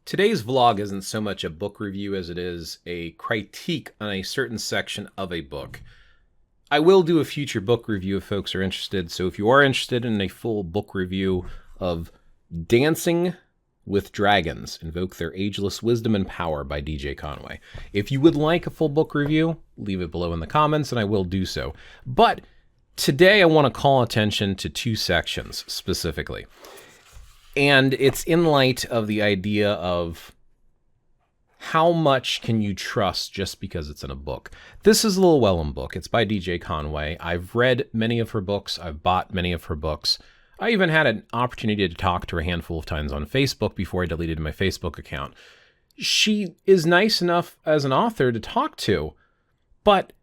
Today's vlog isn't so much a book review as it is a critique on a certain section of a book. I will do a future book review if folks are interested, so if you are interested in a full book review of Dancing with Dragons, Invoke Their Ageless Wisdom and Power by DJ Conway. If you would like a full book review, leave it below in the comments and I will do so. But today I want to call attention to two sections specifically. And it's in light of the idea of how much can you trust just because it's in a book. This is a Llewellyn book. It's by DJ Conway. I've read many of her books. I've bought many of her books. I even had an opportunity to talk to her a handful of times on Facebook before I deleted my Facebook account. She is nice enough as an author to talk to, but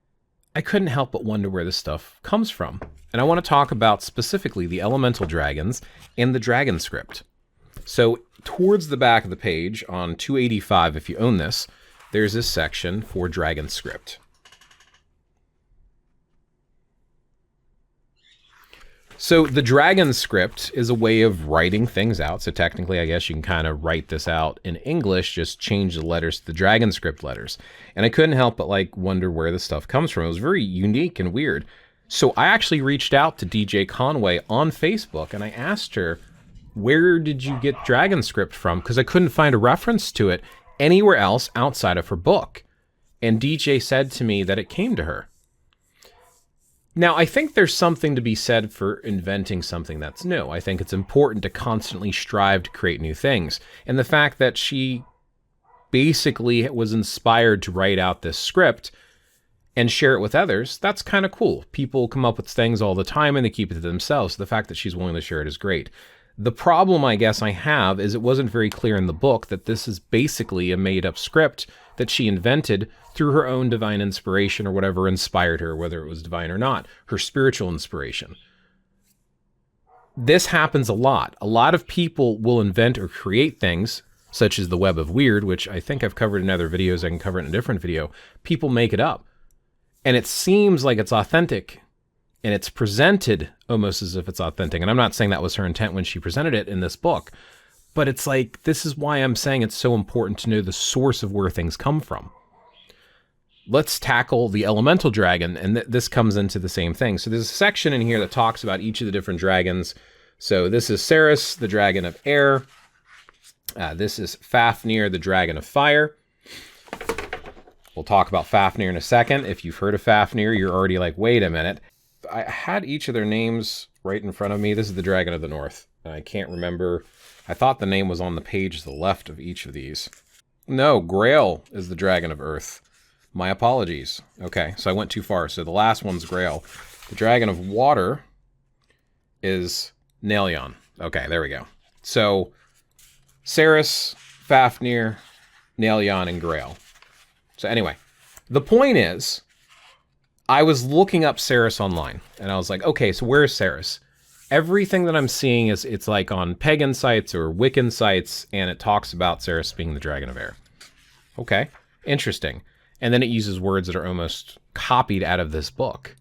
I couldn't help but wonder where this stuff comes from. And I want to talk about specifically the elemental dragons and the Dragonscript. So towards the back of the page on 285, if you own this, there's this section for Dragonscript. So the Dragonscript is a way of writing things out. So technically, I guess you can kind of write this out in English, just change the letters to the Dragonscript letters. And I couldn't help but wonder where this stuff comes from. It was very unique and weird. So I actually reached out to DJ Conway on Facebook and I asked her, where did you get Dragonscript from? Because I couldn't find a reference to it anywhere else outside of her book. And DJ said to me that it came to her. Now, I think there's something to be said for inventing something that's new. I think it's important to constantly strive to create new things. And the fact that she basically was inspired to write out this script and share it with others, that's kind of cool. People come up with things all the time and they keep it to themselves. So the fact that she's willing to share it is great. The problem I guess I have is it wasn't very clear in the book that this is basically a made-up script that she invented through her own divine inspiration or whatever inspired her, whether it was divine or not, her spiritual inspiration. This happens a lot. A lot of people will invent or create things, such as the Web of Weird, which I think I've covered in other videos. I can cover it in a different video. People make it up. And it seems like it's authentic. And it's presented almost as if it's authentic. And I'm not saying that was her intent when she presented it in this book. But it's like, this is why I'm saying it's so important to know the source of where things come from. Let's tackle the elemental dragon, and this comes into the same thing. So there's a section in here that talks about each of the different dragons. So this is Ceres, the dragon of air. This is Fafnir, the dragon of fire. We'll talk about Fafnir in a second. If you've heard of Fafnir, you're already like, wait a minute. I had each of their names right in front of me. This is the Dragon of the North. I can't remember. I thought the name was on the page to the left of each of these. No, Grail is the Dragon of Earth. My apologies. Okay, so I went too far. So the last one's Grail. The Dragon of Water is Nelion. Okay, there we go. So Ceres, Fafnir, Nelion, and Grail. So anyway, the point is, I was looking up Ceres online, and I was like, okay, so where's Ceres? Everything that I'm seeing is, it's like on pagan sites or Wiccan sites, and it talks about Ceres being the dragon of air. Okay, interesting. And then it uses words that are almost copied out of this book.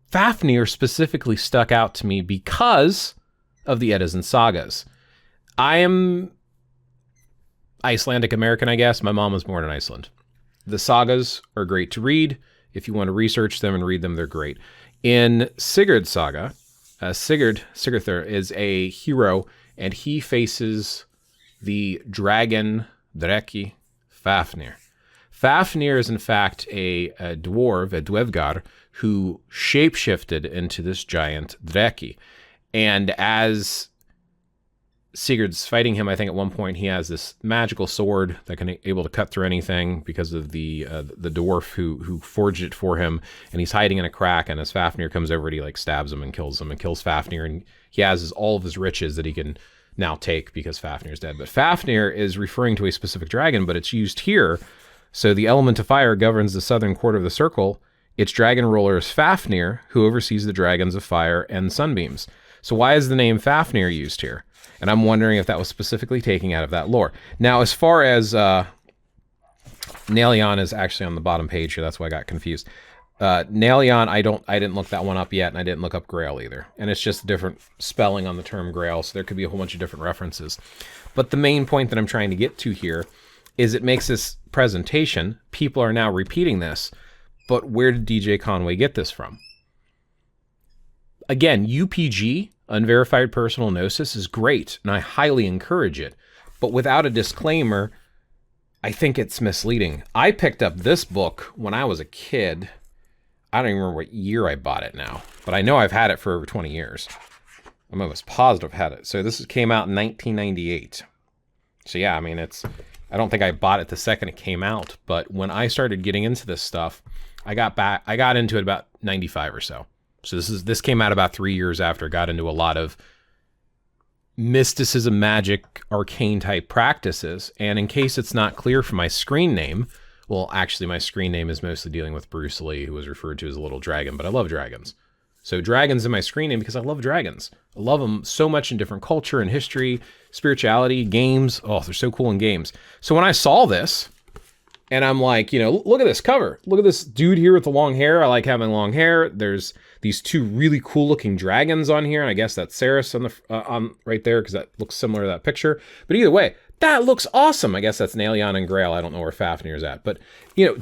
Fafnir specifically stuck out to me because of the Eddas and sagas. I am Icelandic American, I guess. My mom was born in Iceland. The sagas are great to read. If you want to research them and read them, they're great. In Sigurd's saga, Sigurður is a hero, and he faces the dragon, Dreki, Fafnir. Fafnir is in fact a dwarf, a dwergar, who shapeshifted into this giant Dreki. And as Sigurd's fighting him, I think at one point he has this magical sword that can able to cut through anything because of the dwarf who forged it for him, and he's hiding in a crack. And as Fafnir comes over, he stabs him and kills Fafnir, and he has all of his riches that he can now take because Fafnir's dead. But Fafnir is referring to a specific dragon, but it's used here. So the element of fire governs the southern quarter of the circle. Its dragon ruler is Fafnir, who oversees the dragons of fire and sunbeams. So why is the name Fafnir used here? And I'm wondering if that was specifically taken out of that lore. Now, as far as Nelion is actually on the bottom page here, that's why I got confused. Nailion, I didn't look that one up yet, and I didn't look up Grail either. And it's just different spelling on the term Grail, so there could be a whole bunch of different references. But the main point that I'm trying to get to here is it makes this presentation, people are now repeating this, but where did DJ Conway get this from? Again, UPG, Unverified Personal Gnosis, is great, and I highly encourage it. But without a disclaimer, I think it's misleading. I picked up this book when I was a kid. I don't even remember what year I bought it now, but I know I've had it for over 20 years. I'm almost positive I've had it. So this came out in 1998. So yeah, I mean, I don't think I bought it the second it came out, but when I started getting into this stuff, I got into it about 95 or so. So this came out about 3 years after I got into a lot of mysticism, magic, arcane type practices. And in case it's not clear from my screen name, well, actually my screen name is mostly dealing with Bruce Lee, who was referred to as a little dragon, but I love dragons. So dragons in my screen name because I love dragons. I love them so much in different culture and history, spirituality, games. Oh, they're so cool in games. So when I saw this, and I'm like, look at this cover. Look at this dude here with the long hair. I like having long hair. There's these two really cool looking dragons on here. And I guess that's Ceres on the right there because that looks similar to that picture. But either way, that looks awesome. I guess that's Nailion and Grail. I don't know where Fafnir's at. But,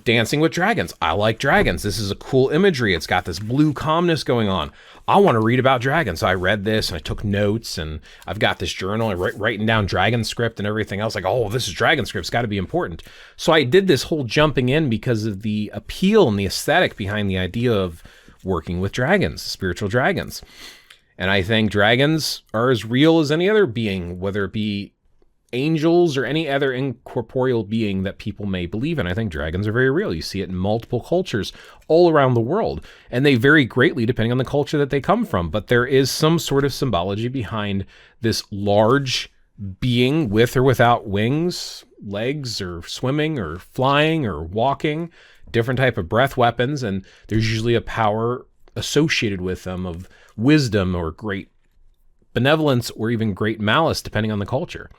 Dancing with Dragons. I like dragons. This is a cool imagery. It's got this blue calmness going on. I want to read about dragons. So I read this and I took notes and I've got this journal. I'm writing down Dragonscript and everything else. Like, oh, this is Dragonscript. It's got to be important. So I did this whole jumping in because of the appeal and the aesthetic behind the idea of working with dragons, spiritual dragons. And I think dragons are as real as any other being, whether it be angels or any other incorporeal being that people may believe in. I think dragons are very real. You see it in multiple cultures all around the world, and they vary greatly depending on the culture that they come from. But there is some sort of symbology behind this large being with or without wings, legs, or swimming or flying or walking, different type of breath weapons, and there's usually a power associated with them of wisdom or great benevolence or even great malice, depending on the culture.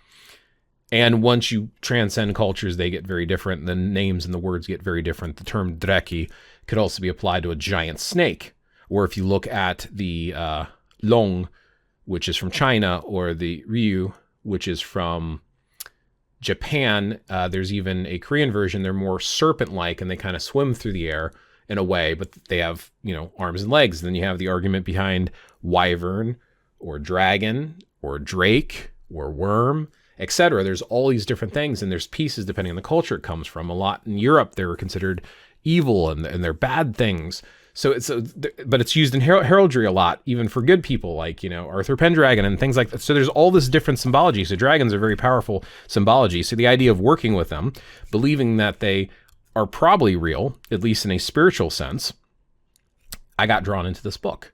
And once you transcend cultures, they get very different. The names and the words get very different. The term dreki could also be applied to a giant snake. Or if you look at the long, which is from China, or the ryu, which is from Japan, there's even a Korean version. They're more serpent-like, and they kind of swim through the air in a way, but they have, arms and legs. And then you have the argument behind wyvern, or dragon, or drake, or worm, etc. There's all these different things, and there's pieces depending on the culture it comes from. A lot in Europe, they were considered evil and they're bad things. So but it's used in heraldry a lot, even for good people like, Arthur Pendragon and things like that. So there's all this different symbology. So dragons are very powerful symbology. So the idea of working with them, believing that they are probably real, at least in a spiritual sense, I got drawn into this book.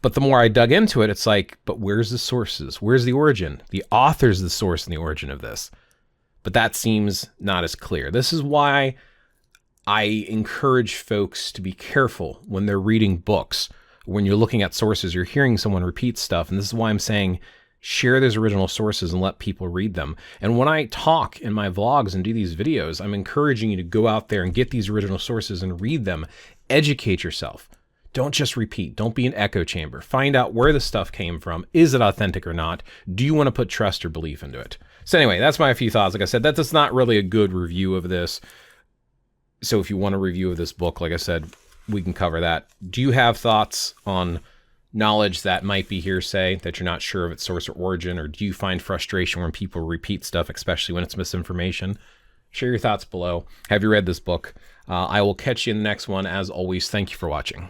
But the more I dug into it, it's like, but where's the sources? Where's the origin? The author's the source and the origin of this. But that seems not as clear. This is why I encourage folks to be careful when they're reading books. When you're looking at sources, you're hearing someone repeat stuff. And this is why I'm saying share those original sources and let people read them. And when I talk in my vlogs and do these videos, I'm encouraging you to go out there and get these original sources and read them. Educate yourself. Don't just repeat. Don't be an echo chamber. Find out where the stuff came from. Is it authentic or not? Do you want to put trust or belief into it? So anyway, that's my few thoughts. Like I said, that's not really a good review of this. So if you want a review of this book, like I said, we can cover that. Do you have thoughts on knowledge that might be hearsay, that you're not sure of its source or origin, or do you find frustration when people repeat stuff, especially when it's misinformation? Share your thoughts below. Have you read this book? I will catch you in the next one. As always, thank you for watching.